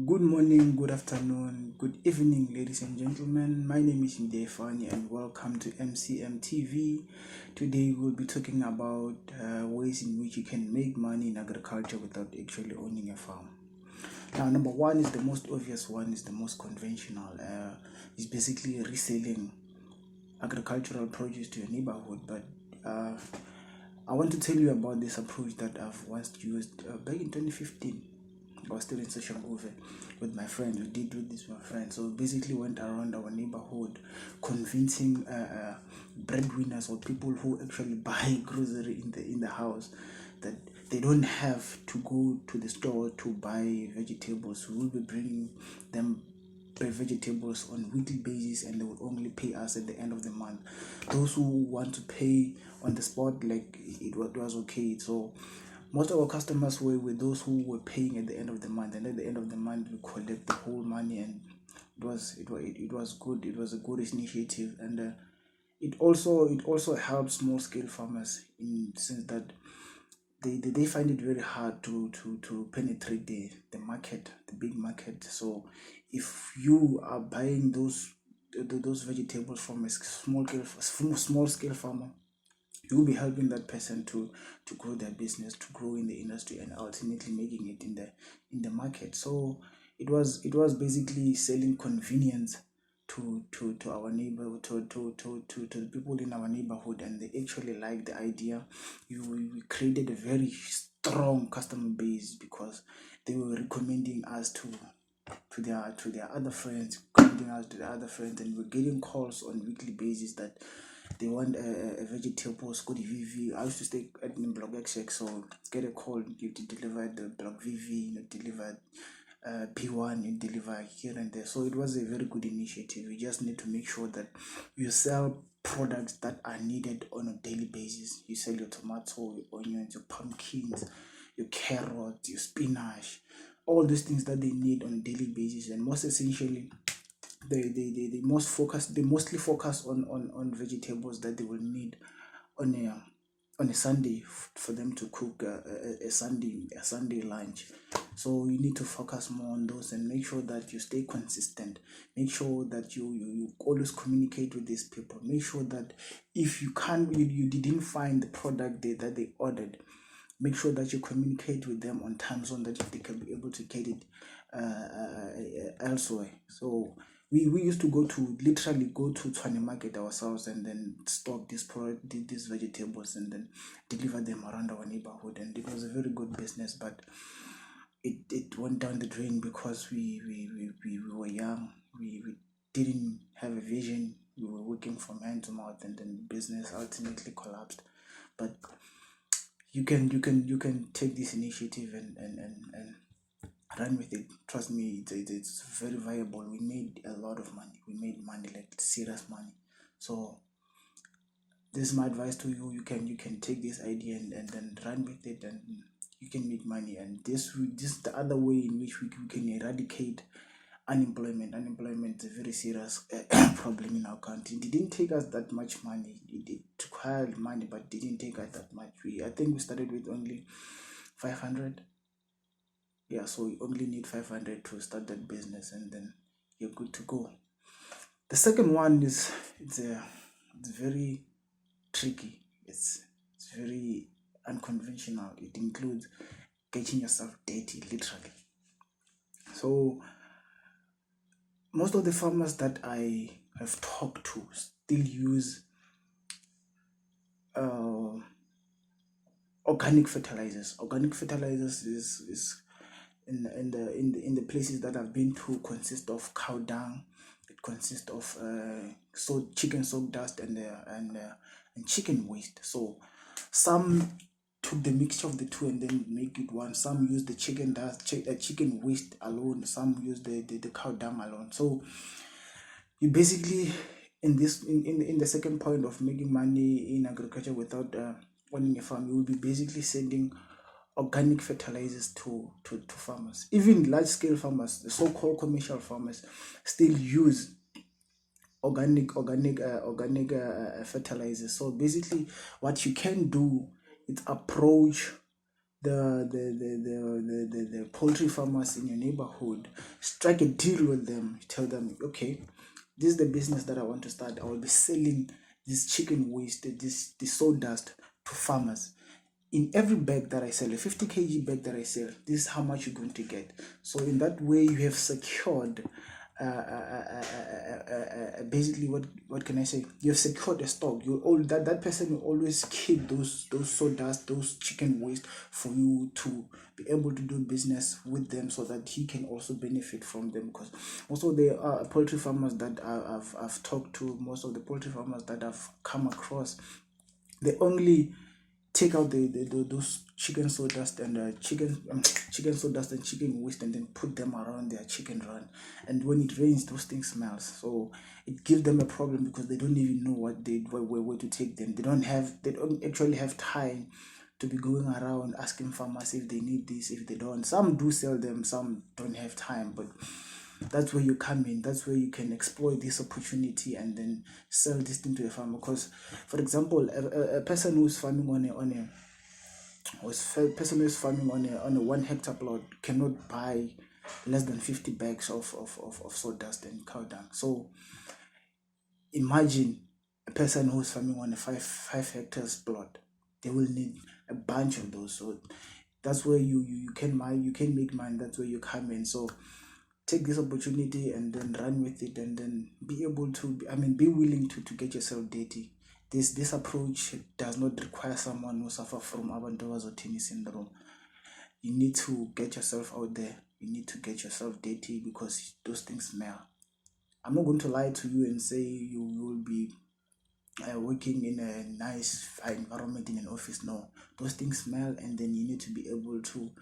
Good morning, good afternoon, good evening, ladies and gentlemen. My name is Ndefani and welcome to MCM TV. Today we'll be talking about ways in which you can make money in agriculture without actually owning a farm. Now, number one is the most obvious one, is the most conventional. Is basically reselling agricultural produce to your neighborhood. But I want to tell you about this approach that I've once used back in 2015. I was still in social movement with my friends. We did do this with my friends. So we basically went around our neighborhood convincing breadwinners or people who actually buy grocery in the house that they don't have to go to the store to buy vegetables. We will be bringing them vegetables on weekly basis, and they will only pay us at the end of the month. Those who want to pay on the spot, like it was okay. So most of our customers were those who were paying at the end of the month, and at the end of the month we collect the whole money, and it was good. It was a good initiative, and it also helps small scale farmers in the sense that they find it very hard to penetrate the market, the big market. So if you are buying those vegetables from a small scale farmer, you will be helping that person to grow their business, to grow in the industry, and ultimately making it in the market. So it was basically selling convenience to our neighbor, to the people in our neighborhood, and they actually like the idea. We created a very strong customer base because they were recommending us to their other friends, recommending us to their other friends, and we're getting calls on weekly basis that they want a vegetable Scotty VV. I used to stay at the block XX, so get a call, you deliver the block VV, deliver P1, you deliver here and there. So it was a very good initiative. You just need to make sure that you sell products that are needed on a daily basis. You sell your tomato, your onions, your pumpkins, your carrots, your spinach, all these things that they need on a daily basis. And most essentially, they mostly focus on vegetables that they will need on a Sunday for them to cook a Sunday lunch. So you need to focus more on those and make sure that you stay consistent. Make sure that you always communicate with these people. Make sure that if you didn't find the product that they ordered, make sure that you communicate with them on time so that they can be able to get it elsewhere. So we used to literally go to Tshwane market ourselves and then stock these vegetables and then deliver them around our neighborhood, and it was a very good business, but it went down the drain because we were young. We didn't have a vision. We were working from hand to mouth, and then business ultimately collapsed. But you can take this initiative and run with it. Trust me, it's very viable. We made a lot of money. We made money, like serious money. So this is my advice to you. You can take this idea and then run with it, and you can make money. And this is the other way in which we can eradicate unemployment. Unemployment is a very serious problem in our country. It didn't take us that much money. It took high money, but it didn't take us that much. I think we started with only 500. Yeah, so you only need 500 to start that business, and then you're good to go. The second one is it's very tricky. It's very unconventional. It includes getting yourself dirty, literally. So most of the farmers that I have talked to still use organic fertilizers. Organic fertilizers is in the places that I've been to consist of cow dung. It consists of chicken soap dust and chicken waste. So some took the mixture of the two and then make it one. Some use the chicken dust, chicken waste alone. Some use the cow dung alone. So you basically in the second point of making money in agriculture without owning a farm, you will be basically sending organic fertilizers to farmers. Even large scale farmers, the so-called commercial farmers, still use organic fertilizers. So basically what you can do is approach the poultry farmers in your neighborhood, strike a deal with them. Tell them, okay, this is the business that I want to start. I will be selling this chicken waste, this sawdust to farmers. In every bag that I sell, a 50 kg bag that I sell, this is how much you're going to get. So in that way, you have secured basically, what can I say? You've secured a stock. That person will always keep those sawdust, those chicken waste for you to be able to do business with them, so that he can also benefit from them. Because also there are poultry farmers that I've talked to. Most of the poultry farmers that I've come across, they only take out those chicken sawdust and chicken sawdust and chicken waste, and then put them around their chicken run. And when it rains, those things smells, so it gives them a problem, because they don't even know where to take them. They don't actually have time to be going around asking farmers if they need this, if they don't. Some do sell them, some don't have time, but that's where you come in. That's where you can exploit this opportunity and then sell this thing to a farmer. Because, for example, a person who's farming on a 1 hectare plot cannot buy less than 50 bags of sawdust and cow dung. So imagine a person who's farming on a five hectares plot. They will need a bunch of those. So that's where you can make money. That's where you come in. So take this opportunity and then run with it, and then be able to, be willing to get yourself dirty. This approach does not require someone who suffer from Abantu syndrome. You need to get yourself out there. You need to get yourself dirty, because those things smell. I'm not going to lie to you and say you will be working in a nice environment in an office. No, those things smell, and then you need to be able to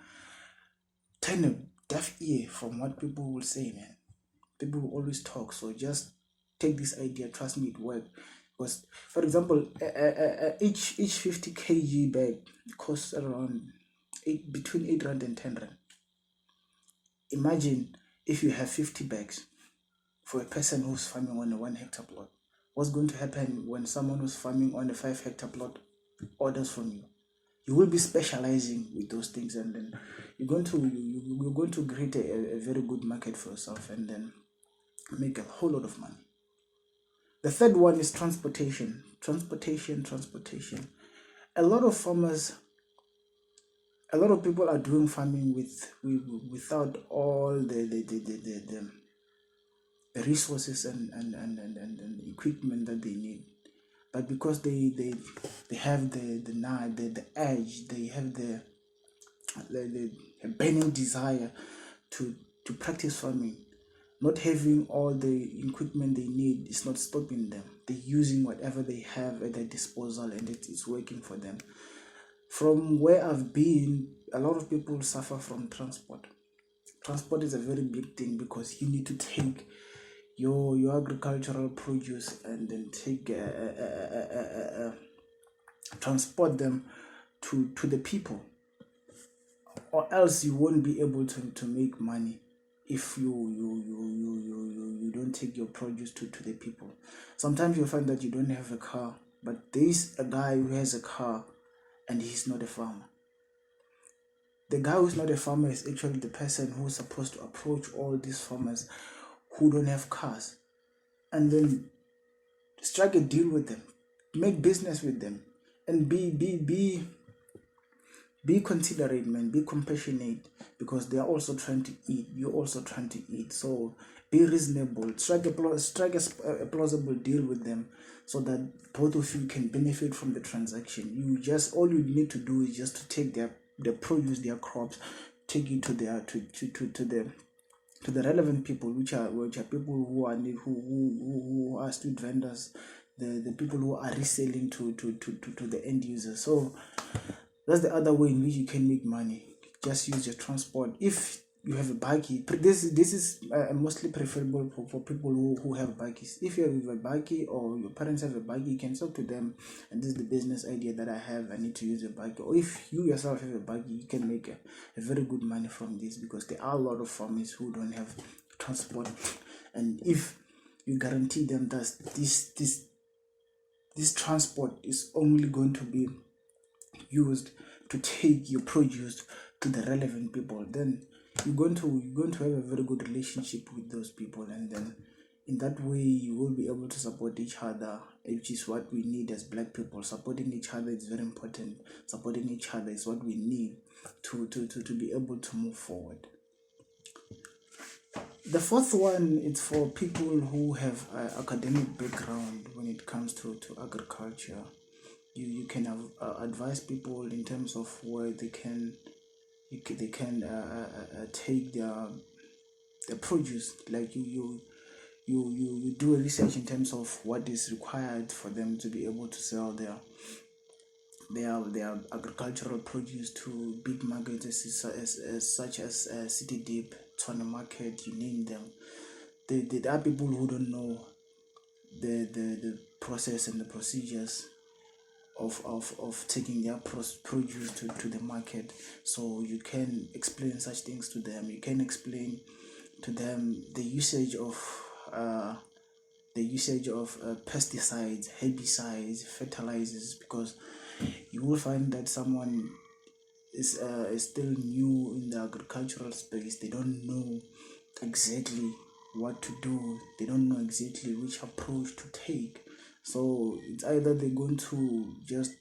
turn a deaf ear from what people will say, man. People will always talk, so just take this idea. Trust me, it works. Because, for example, each 50 kg bag costs around between 8 rand and 10 rand. Imagine if you have 50 bags for a person who's farming on a 1 hectare plot. What's going to happen when someone who's farming on a 5 hectare plot orders from you? You will be specializing with those things, and then you're going to create a very good market for yourself, and then make a whole lot of money. The third one is transportation. Transportation. A lot of people are doing farming without all the resources and equipment that they need. But because they have the edge, they have the burning desire to practice farming. Not having all the equipment they need is not stopping them. They're using whatever they have at their disposal, and it is working for them. From where I've been, a lot of people suffer from transport. Transport is a very big thing, because you need to take your agricultural produce and then transport them to the people, or else you won't be able to make money if you don't take your produce to the people. Sometimes you find that you don't have a car, but there's a guy who has a car and he's not a farmer. The guy who's not a farmer is actually the person who's supposed to approach all these farmers who don't have cars, and then strike a deal with them, make business with them, and be considerate, man. Be compassionate, because they are also trying to eat. You're also trying to eat. So be reasonable. Strike a plausible deal with them, so that both of you can benefit from the transaction. All you need to do is just to take their produce, their crops, take it to the relevant people, which are people who are street vendors, the people who are reselling to the end user. So that's the other way in which you can make money. Just use your transport. If you have a buggy, this is mostly preferable for people who have buggies. If you have a buggy, or your parents have a buggy, you can talk to them, and this is the business idea that I have. I need to use a buggy. Or if you yourself have a buggy, you can make a very good money from this, because there are a lot of farmers who don't have transport. And if you guarantee them that this transport is only going to be used to take your produce to the relevant people, then you're going to have a very good relationship with those people, and then in that way you will be able to support each other, which is what we need as black people. Supporting each other is very important. Supporting each other is what we need to be able to move forward. The fourth one is for people who have academic background when it comes to agriculture. You can have, advise people in terms of where they can take their produce. Like you do a research in terms of what is required for them to be able to sell their agricultural produce to big markets as such as City Deep, Twana Market, you name them. There are people who don't know the process and the procedures of taking their produce to the market. So you can explain such things to them. You can explain to them the usage of pesticides, herbicides, fertilizers, because you will find that someone is still new in the agricultural space. They don't know exactly what to do. They don't know exactly which approach to take. So it's either they're going to just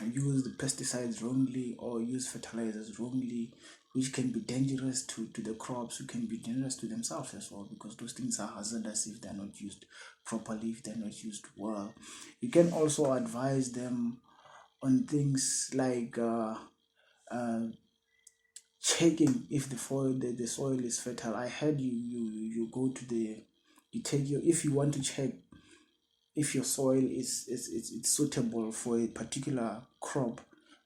use the pesticides wrongly or use fertilizers wrongly, which can be dangerous to the crops, who can be dangerous to themselves as well, because those things are hazardous if they're not used properly, if they're not used well. You can also advise them on things like checking if the soil is fertile. I heard you go to you take your if you want to check if your soil is suitable for a particular crop.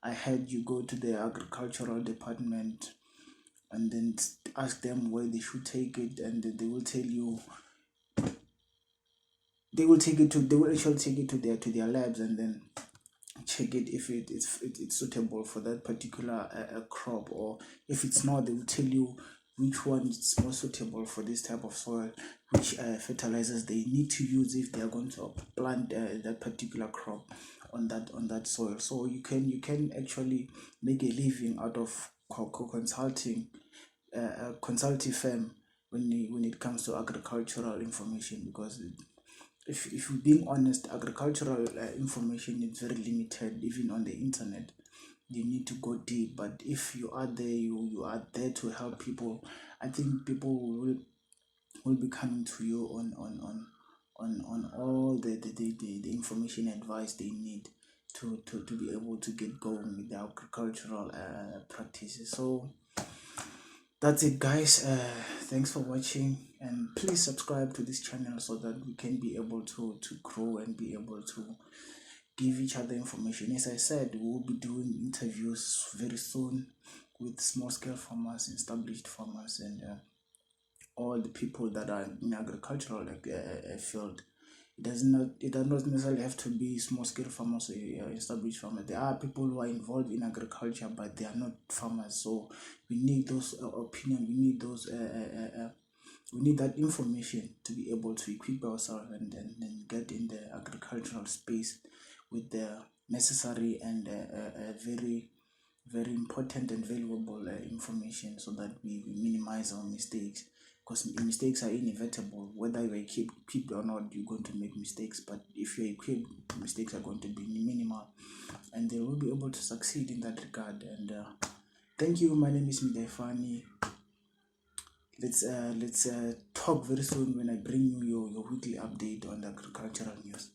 I heard you go to the agricultural department and then ask them where they should take it, and they will tell you. They will actually take it to their labs and then check it if it's suitable for that particular crop, or if it's not, they will tell you which one is more suitable for this type of soil, which fertilizers they need to use if they are going to plant that particular crop on that soil. So you can actually make a living out of consulting a consultative firm when it comes to agricultural information, because if you're being honest, agricultural information is very limited, even on the internet. You need to go deep, but if you are there, you are there to help people. I think people will be coming to you on all the information advice they need to be able to get going with the agricultural practices. So that's it, guys. Thanks for watching, and please subscribe to this channel so that we can be able to grow and be able to give each other information. As I said, we will be doing interviews very soon with small scale farmers, established farmers, and all the people that are in agricultural field. It does not necessarily have to be small scale farmers or established farmers. There are people who are involved in agriculture, but they are not farmers. So we need those opinion. We need those we need that information to be able to equip ourselves and get in the agricultural space with the necessary and very important and valuable information, so that we minimize our mistakes, because mistakes are inevitable. Whether you are equipped or not, you're going to make mistakes, but if you're equipped, mistakes are going to be minimal and they will be able to succeed in that regard. And thank you. My name is Midefani. Let's talk very soon when I bring you your weekly update on the agricultural news.